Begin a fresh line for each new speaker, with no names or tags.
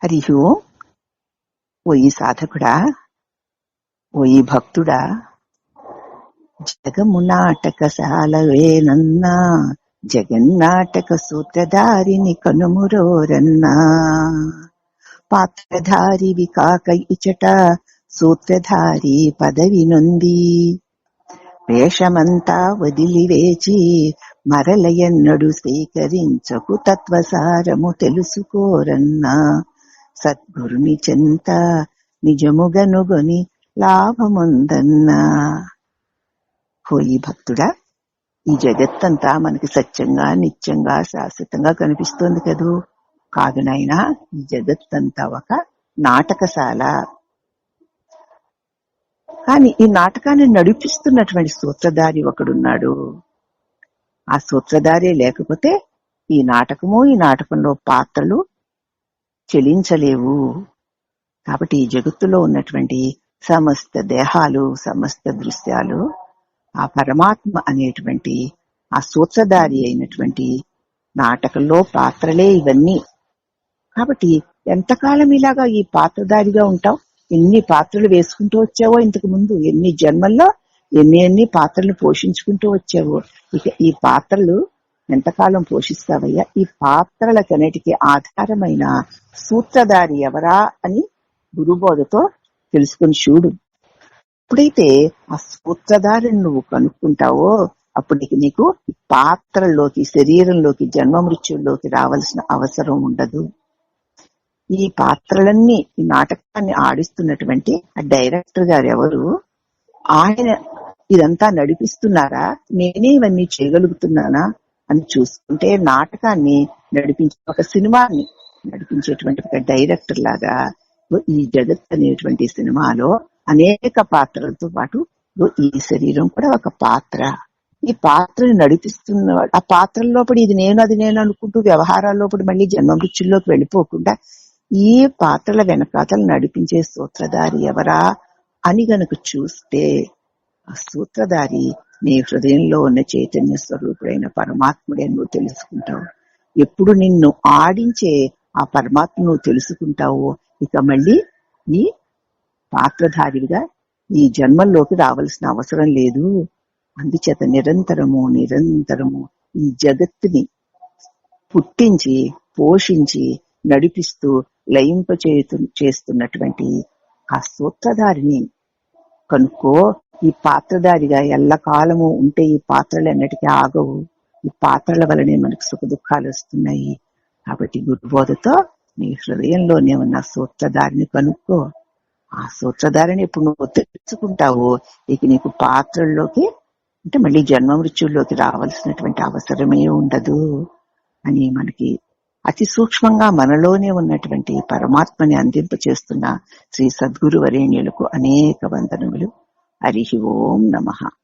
హరి ఓం. ఓయి సాధకుడా, ఓయి భక్తుడా, జగము నాటకశాలవేనన్నా, జగన్నాటక సూత్రధారిని కనుమురోరన్నా. పాత్రధారివి కాక ఇచట సూత్రధారి పదవి నొంది, వేషమంతా వదిలివేచి మరలయన్నడు స్వీకరించకు తత్వసారము తెలుసుకోరన్నా. సద్గురుని చెంత నిజముగనుగొని లాభముందన్నా. హోయి భక్తుడా, ఈ జగత్తంతా మనకి సత్యంగా నిత్యంగా శాశ్వతంగా కనిపిస్తోంది కదూ. కాదు నాయనా, ఈ జగత్తంతా ఒక నాటకశాల. కానీ ఈ నాటకాన్ని నడిపిస్తున్నటువంటి సూత్రధారి ఒకడున్నాడు. ఆ సూత్రధారి లేకపోతే ఈ నాటకము, ఈ నాటకంలో పాత్రలు చెలించలేవు. కాబట్టి ఈ జగత్తులో ఉన్నటువంటి సమస్త దేహాలు, సమస్త దృశ్యాలు ఆ పరమాత్మ అనేటువంటి ఆ సూత్రధారి అయినటువంటి నాటకంలో పాత్రలే ఇవన్నీ. కాబట్టి ఎంతకాలం ఇలాగా ఈ పాత్రధారిగా ఉంటావు? ఎన్ని పాత్రలు వేసుకుంటూ వచ్చావో ఇంతకు ముందు, ఎన్ని జన్మల్లో ఎన్ని పాత్రలు పోషించుకుంటూ వచ్చావో. ఇక ఈ పాత్రలు ఎంతకాలం పోషిస్తావయ్యా? ఈ పాత్రలకన్నిటికీ ఆధారమైన సూత్రధారి ఎవరా అని గురుబోధతో తెలుసుకుని చూడు. ఎప్పుడైతే ఆ సూత్రధారిని నువ్వు కనుక్కుంటావో అప్పుడు నీకు పాత్రల్లోకి, శరీరంలోకి, జన్మ మృత్యుల్లోకి రావాల్సిన అవసరం ఉండదు. ఈ పాత్రలన్నీ, ఈ నాటకాన్ని ఆడిస్తున్నటువంటి ఆ డైరెక్టర్ గారు ఎవరు? ఆయన ఇదంతా నడిపిస్తున్నారా, నేనే ఇవన్నీ చేయగలుగుతున్నానా అని చూసుకుంటే, నాటకాన్ని నడిపించే ఒక సినిమాని నడిపించేటువంటి ఒక డైరెక్టర్ లాగా ఈ జగత్ అనేటువంటి సినిమాలో అనేక పాత్రలతో పాటు ఈ శరీరం కూడా ఒక పాత్ర. ఈ పాత్రని నడిపిస్తున్న ఆ పాత్రల లోపడి ఇది నేను అది నేను అనుకుంటూ వ్యవహారాల్లోపడి మళ్ళీ జన్మ మృత్యుల్లోకి వెళ్ళిపోకుండా ఈ పాత్రల వెనకాతలు నడిపించే సూత్రధారి ఎవరా అని గనక చూస్తే, ఆ సూత్రధారి నీ హృదయంలో ఉన్న చైతన్య స్వరూపుడైన పరమాత్ముడే నువ్వు తెలుసుకుంటావు. ఎప్పుడు నిన్ను ఆడించే ఆ పరమాత్మ నువ్వు తెలుసుకుంటావో ఇక మళ్ళీ ఈ పాత్రధారిగా ఈ జన్మల్లోకి రావాల్సిన అవసరం లేదు. అందుచేత నిరంతరము ఈ జగత్తుని పుట్టించి, పోషించి, నడిపిస్తూ, చేస్తున్నటువంటి ఆ సూత్రధారిని కనుక్కో. ఈ పాత్రధారిగా ఎల్లకాలము ఉంటే ఈ పాత్రలు ఎన్నటికీ ఆగవు. ఈ పాత్రల వలనే మనకు సుఖ దుఃఖాలు వస్తున్నాయి. కాబట్టి గురుబోధతో నీ హృదయంలోనే ఉన్న సూత్రధారిని కనుక్కో. ఆ సూత్రధారిని ఎప్పుడు నువ్వు తెలుసుకుంటావో ఇక నీకు పాత్రల్లోకి అంటే మళ్ళీ జన్మ మృత్యుల్లోకి రావాల్సినటువంటి అవసరమే ఉండదు అని మనకి అతి సూక్ష్మంగా మనలోనే ఉన్నటువంటి పరమాత్మని అందింప చేస్తున్న శ్రీ సద్గురు వరేణ్యులకు అనేక వందనములు. హరి ఓం నమః.